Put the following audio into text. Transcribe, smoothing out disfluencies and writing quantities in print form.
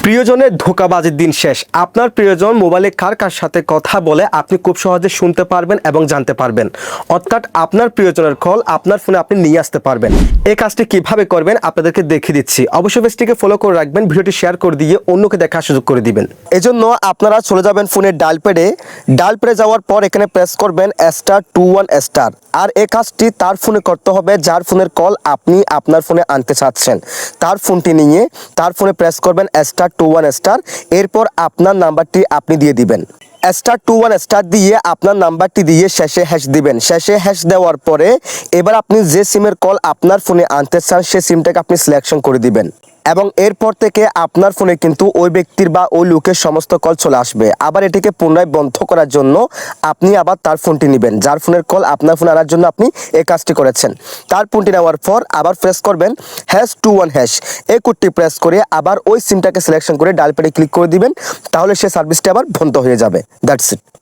প্রিয়জনের ধোঁকাবাজির দিন শেষ। আপনার প্রিয়জন মোবাইলে কার কার সাথে কথা বলে আপনি খুব সহজে শুনতে পারবেন এবং জানতে পারবেন। অর্থাৎ আপনার প্রিয়জনের কল আপনার ফোনে আপনি নিয়ে আসতে পারবেন। এই কাজটি কিভাবে করবেন আপনাদেরকে দেখিয়ে দিচ্ছি। অবশ্যই পেজটিকে ফলো করে রাখবেন, ভিডিওটি শেয়ার করে দিয়ে অন্যকে দেখার সুযোগ করে দিবেন। এজন্য আপনারা চলে যাবেন ফোনের ডায়াল প্যাডে যাওয়ার পর এখানে প্রেস করবেন *21#। আর এই কাজটি তার ফোনে করতে হবে যার ফোনের কল আপনি আপনার ফোনে আনতে চাচ্ছেন। তার ফোনটি নিয়ে তার ফোনে প্রেস করবেন *21#। এরপর আপনার নাম্বারটি আপনি দিয়ে দিবেন। *21# দিয়ে আপনার নাম্বারটি দিয়ে শেষে হ্যাশ দিবেন। শেষে হ্যাশ দেওয়ার পরে এবার আপনি যে সিমের কল আপনার ফোনে আনতে চান সেই সিমটাকে আপনি সিলেকশন করে দিবেন এবং এরপর থেকে আপনার ফোনে কিন্তু ওই ব্যক্তির বা ওই লোকের সমস্ত কল চলে আসবে। আবার এটিকে পুনরায় বন্ধ করার জন্য আপনি আবার তার ফোনটি নেবেন যার ফোনের কল আপনার ফোনে আনার জন্য আপনি এই কাজটি করেছেন। তার ফোনটি নেওয়ার পর আবার প্রেস করবেন #21#। এই কোডটি প্রেস করে আবার ওই সিমটাকে সিলেকশন করে ডায়াল প্যাডে ক্লিক করে দিবেন, তাহলে সে সার্ভিসটি আবার বন্ধ হয়ে যাবে। That's it.